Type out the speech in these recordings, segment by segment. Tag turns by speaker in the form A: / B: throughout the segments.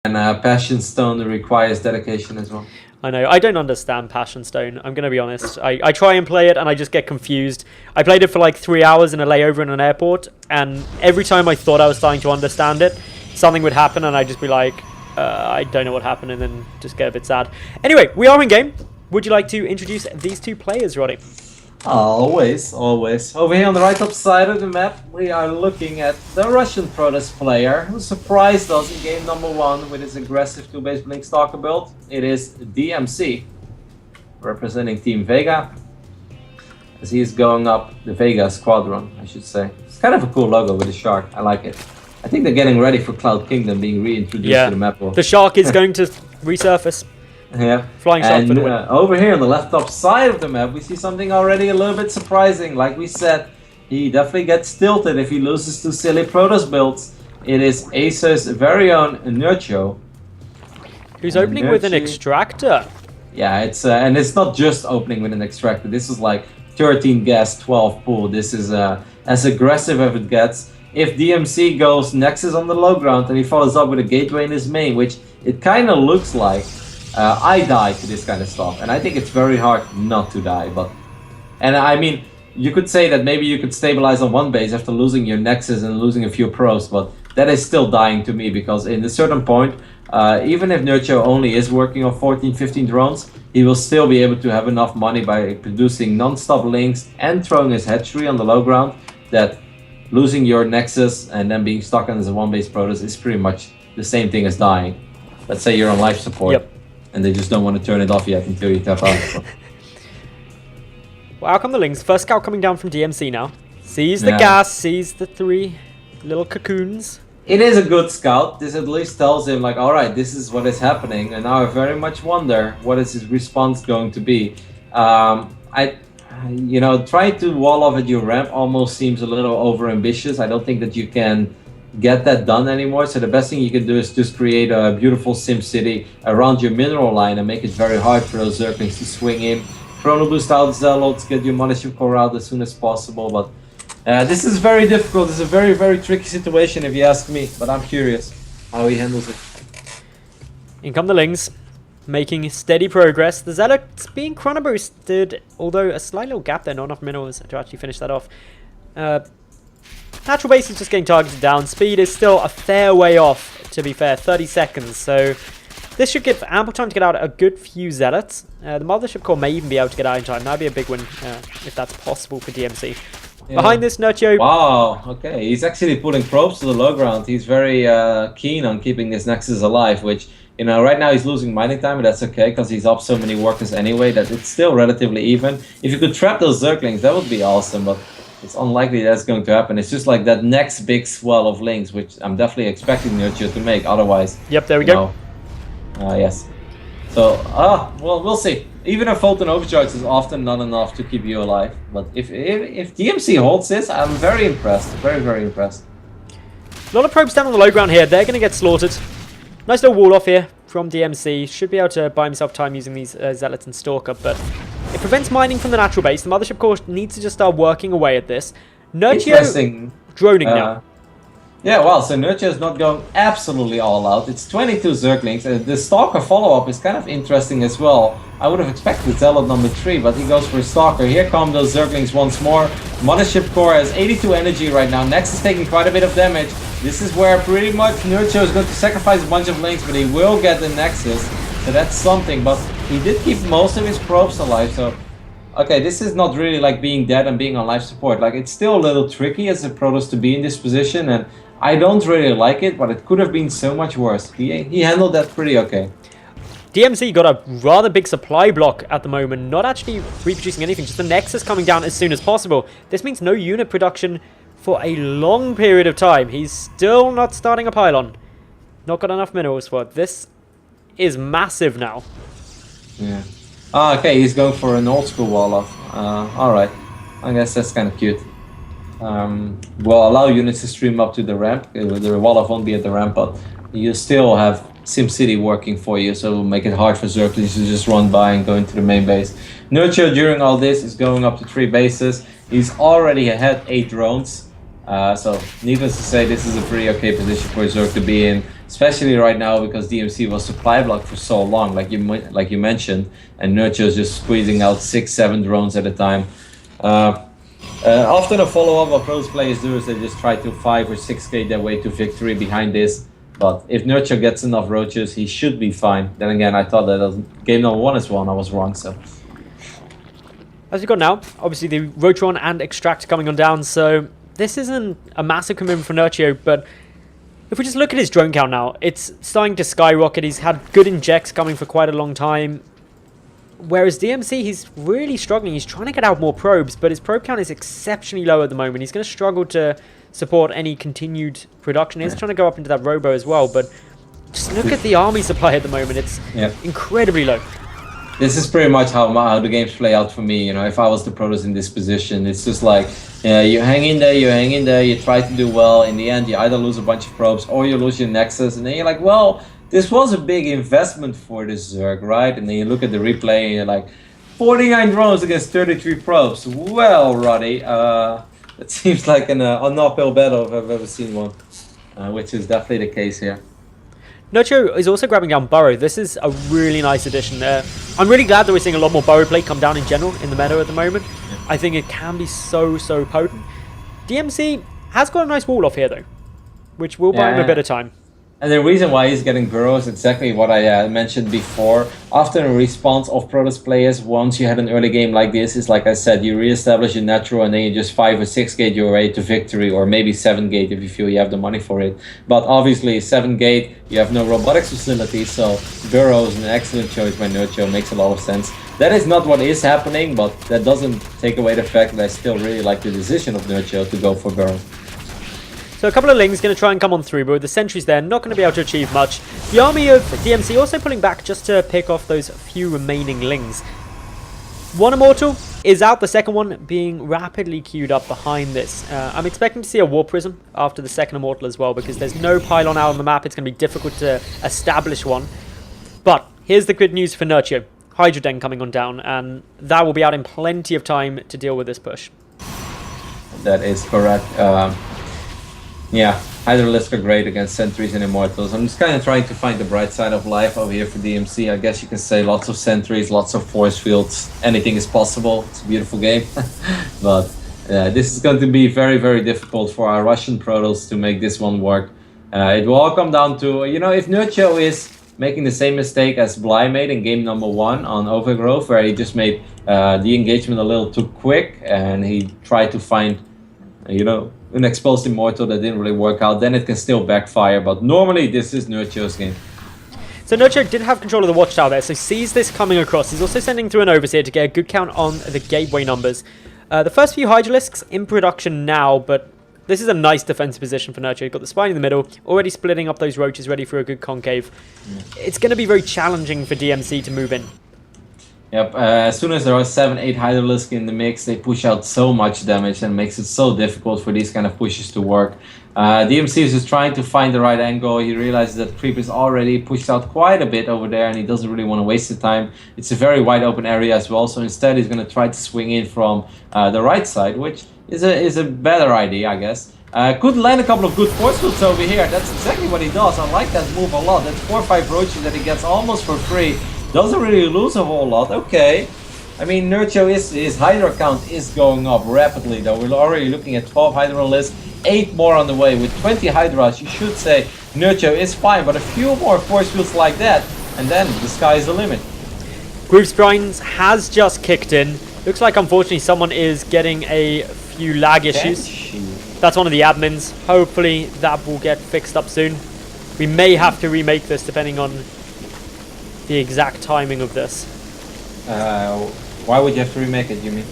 A: And Passion Stone requires dedication as well.
B: I know. I don't understand Passion Stone. I'm going to be honest. I try and play it and I just get confused. I played it for like 3 hours in a layover in an airport, and every time I thought I was starting to understand it, something would happen and I'd just be like, I don't know what happened, and then just get a bit sad. Anyway, we are in game. Would you like to introduce these two players, Roddy?
A: Always, always. Over here on the right top side of the map, we are looking at the Russian Protest player who surprised us in game number 1 with his aggressive 2-base Blink Stalker build. It is DmC, representing Team Vega, as he is going up the Vega Squadron, I should say. It's kind of a cool logo with a shark. I like it. I think they're getting ready for Cloud Kingdom being reintroduced to the map world.
B: The shark is going to resurface.
A: Yeah,
B: Flying shark for the win.
A: Over here on the left top side of the map, we see something already a little bit surprising. Like we said, he definitely gets tilted if he loses to silly Protoss builds. It is Acer's very own Nerchio,
B: who's opening with an extractor.
A: Yeah, it's and it's not just opening with an extractor. This is like 13 gas, 12 pool. This is as aggressive as it gets. If DmC goes Nexus on the low ground and he follows up with a gateway in his main, which it kind of looks like, I die to this kind of stuff, and I think it's very hard not to die. And I mean, you could say that maybe you could stabilize on one base after losing your Nexus and losing a few pros, but that is still dying to me, because in a certain point, even if Nerchio only is working on 14, 15 drones, he will still be able to have enough money by producing non-stop links and throwing his hatchery on the low ground, that losing your Nexus and then being stuck on as a one-base Protoss is pretty much the same thing as dying. Let's say you're on life support.
B: Yep.
A: And they just don't want to turn it off yet until you tap out.
B: Well, out come the Lings. First scout coming down from DmC now. Sees the gas, sees the 3 little cocoons.
A: It is a good scout. This at least tells him, like, alright, this is what is happening. And now I very much wonder what is his response going to be. You know, trying to wall off at your ramp almost seems a little over-ambitious. I don't think that you can get that done anymore. So the best thing you can do is just create a beautiful sim city around your mineral line and make it very hard for those Zerglings to swing in. Chrono boost out Zealots, get your Mothership Core out as soon as possible. But this is very difficult. It's a very, very tricky situation if you ask me. But I'm curious how he handles it.
B: In come the Lings, making steady progress. The Zealots being chrono boosted, although a slight little gap there, not enough minerals to actually finish that off. Natural base is just getting targeted down. Speed is still a fair way off, to be fair, 30 seconds. So this should give ample time to get out a good few Zealots. The Mothership Core may even be able to get out in time. That'd be a big win if that's possible for DmC. Yeah. Behind this, Nerchio.
A: Wow, okay. He's actually putting probes to the low ground. He's very keen on keeping this Nexus alive, which, you know, right now he's losing mining time, but that's okay, because he's up so many workers anyway that it's still relatively even. If you could trap those Zerglings, that would be awesome, but it's unlikely that's going to happen. It's just like that next big swell of links, which I'm definitely expecting Nerchio to make. Otherwise,
B: yep, there we go.
A: Yes. So, well, we'll see. Even a Photon Overcharge is often not enough to keep you alive. But if DmC holds this, I'm very impressed. Very, very impressed.
B: A lot of probes down on the low ground here. They're going to get slaughtered. Nice little wall off here from DmC. Should be able to buy himself time using these Zealots and Stalker, but it prevents mining from the natural base. The Mothership Core needs to just start working away at this. Nerchio droning now.
A: Yeah, well, so Nerchio is not going absolutely all out. It's 22 Zerglings. The Stalker follow-up is kind of interesting as well. I would have expected Zealot number 3, but he goes for a Stalker. Here come those Zerglings once more. Mothership Core has 82 energy right now. Nex is taking quite a bit of damage. This is where pretty much Nerchio is going to sacrifice a bunch of links, but he will get the Nexus. So that's something, but he did keep most of his probes alive, so okay, this is not really like being dead and being on life support. Like, it's still a little tricky as a Protoss to be in this position, and I don't really like it, but it could have been so much worse. He handled that pretty okay.
B: DmC got a rather big supply block at the moment, not actually reproducing anything, just the Nexus coming down as soon as possible. This means no unit production for a long period of time. He's still not starting a pylon. Not got enough minerals for it. This is massive now.
A: Yeah. Okay, he's going for an old school wall off. Alright. I guess that's kind of cute. Will allow units to stream up to the ramp. The wall off won't be at the ramp, but you still have SimCity working for you, so it will make it hard for Zerglings to just run by and go into the main base. Nerchio during all this is going up to 3 bases. He's already had 8 drones. So needless to say, this is a pretty okay position for Zerg to be in. especially right now because DmC was supply blocked for so long, like you mentioned, and Nerchio's just squeezing out 6-7 drones at a time. Often a follow-up of those players do is they just try to 5 or 6 gate their way to victory behind this. But if Nerchio gets enough roaches, he should be fine. Then again, I thought that game number 1 as well, and I was wrong. So,
B: as we got now, obviously the Rotron and Extract coming on down, so this isn't a massive commitment for Nerchio, but if we just look at his drone count now, it's starting to skyrocket. He's had good injects coming for quite a long time. Whereas DmC, he's really struggling. He's trying to get out more probes, but his probe count is exceptionally low at the moment. He's going to struggle to support any continued production. He's trying to go up into that robo as well, but just look at the army supply at the moment. It's incredibly low.
A: This is pretty much how the games play out for me. You know, if I was the Protoss in this position, it's just like, you hang in there, you try to do well. In the end, you either lose a bunch of probes or you lose your Nexus, and then you're like, well, this was a big investment for this Zerg, right? And then you look at the replay and you're like, 49 drones against 33 probes. Well, Roddy, it seems like an uphill battle if I've ever seen one, which is definitely the case here.
B: Nerchio is also grabbing down Burrow. This is a really nice addition there. I'm really glad that we're seeing a lot more Burrow play come down in general in the meta at the moment. Yeah. I think it can be so potent. DmC has got a nice wall off here though, which will buy him a bit of time.
A: And the reason why he's getting Burrow is exactly what I mentioned before. Often a response of Protoss players once you had an early game like this is, like I said, you re-establish your natural and then you just 5 or 6 gate your way to victory, or maybe 7 gate if you feel you have the money for it. But obviously 7 gate, you have no robotics facility, so Burrow is an excellent choice by Nerchio, makes a lot of sense. That is not what is happening, but that doesn't take away the fact that I still really like the decision of Nerchio to go for Burrow.
B: So a couple of Lings going to try and come on through, but with the sentries there, not going to be able to achieve much. The army of DmC also pulling back just to pick off those few remaining Lings. One Immortal is out, the second one being rapidly queued up behind this. I'm expecting to see a War Prism after the second Immortal as well, because there's no pylon out on the map. It's going to be difficult to establish one. But here's the good news for Nerchio. Hydra Den coming on down, and that will be out in plenty of time to deal with this push.
A: That is correct. Yeah, Hydralisks are great against sentries and immortals. I'm just kind of trying to find the bright side of life over here for DmC. I guess you can say lots of sentries, lots of force fields. Anything is possible. It's a beautiful game. But this is going to be very difficult for our Russian Protoss to make this one work. It will all come down to, you know, if Nerchio is making the same mistake as Bly made in game number 1 on Overgrowth, where he just made the engagement a little too quick and he tried to find, you know, an exposed Immortal that didn't really work out, then it can still backfire. But normally this is Nerchio's game.
B: So Nerchio did have control of the Watchtower there, so sees this coming across. He's also sending through an Overseer to get a good count on the gateway numbers. The first few Hydralisks in production now, but this is a nice defensive position for Nerchio. You've got the spine in the middle, already splitting up those roaches, ready for a good concave. It's going to be very challenging for DmC to move in.
A: Yep, as soon as there are 7-8 Hydralisk in the mix, they push out so much damage and makes it so difficult for these kind of pushes to work. DmC is just trying to find the right angle. He realizes that Creep is already pushed out quite a bit over there and he doesn't really want to waste the time. It's a very wide open area as well, so instead he's going to try to swing in from the right side, which is a better idea, I guess. Could land a couple of good force fields over here. That's exactly what he does. I like that move a lot. That's 4 or 5 roaches that he gets almost for free. Doesn't really lose a whole lot. Okay. I mean, Nerchio his Hydra count is going up rapidly though. We're already looking at 12 Hydralisks, 8 more on the way. With 20 Hydras, you should say Nerchio is fine, but a few more force fields like that, and then the sky is the limit.
B: Groove Sprines has just kicked in. Looks like unfortunately someone is getting a few lag issues. That's one of the admins. Hopefully that will get fixed up soon. We may have to remake this depending on the exact timing of this.
A: Why would you have to remake it, you mean?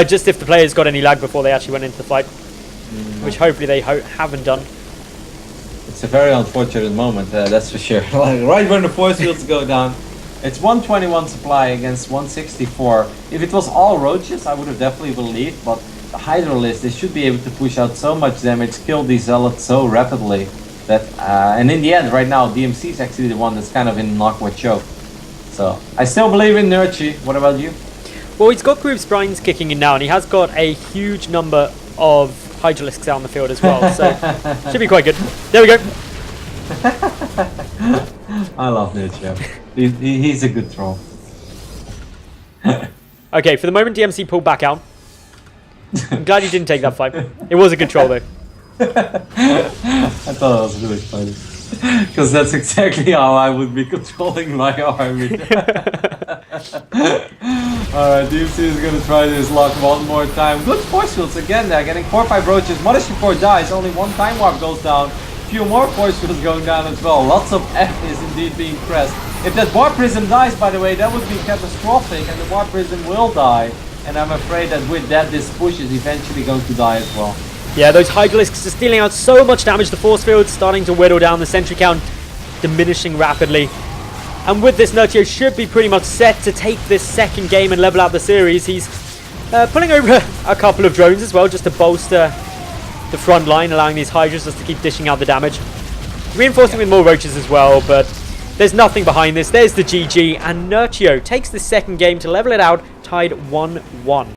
B: Just if the players got any lag before they actually went into the fight. Which hopefully they haven't done.
A: It's a very unfortunate moment, that's for sure. Like, right when the force fields go down. It's 121 supply against 164. If it was all roaches, I would have definitely believed, but the Hydralisk, they should be able to push out so much damage, kill these zealots so rapidly, that, and in the end, right now, DmC is actually the one that's kind of in an awkward choke. So, I still believe in Nerchio. What about you?
B: Well, he's got Groove Sprines kicking in now, and he has got a huge number of Hydralisks out on the field as well, so should be quite good. There we go.
A: I love Nerchio. He's a good troll.
B: Okay, for the moment, DmC pulled back out. I'm glad he didn't take that fight. It was a good troll, though.
A: I thought that was really funny. Because that's exactly how I would be controlling my army. Alright, DmC is gonna try this luck one more time. Good force fields again there, getting 4-5 roaches. Mothership 4 dies, only one time warp goes down. Few more force fields going down as well. Lots of F is indeed being pressed. If that warp prism dies, by the way, that would be catastrophic, and the warp prism will die. And I'm afraid that with that, this push is eventually going to die as well.
B: Yeah, those Hydralisks are stealing out so much damage. The force field starting to whittle down, the sentry count diminishing rapidly. And with this, Nerchio should be pretty much set to take this second game and level out the series. He's pulling over a couple of drones as well, just to bolster the front line, allowing these Hydras just to keep dishing out the damage. Reinforcing with more roaches as well, but there's nothing behind this. There's the GG, and Nerchio takes the second game to level it out, tied 1-1.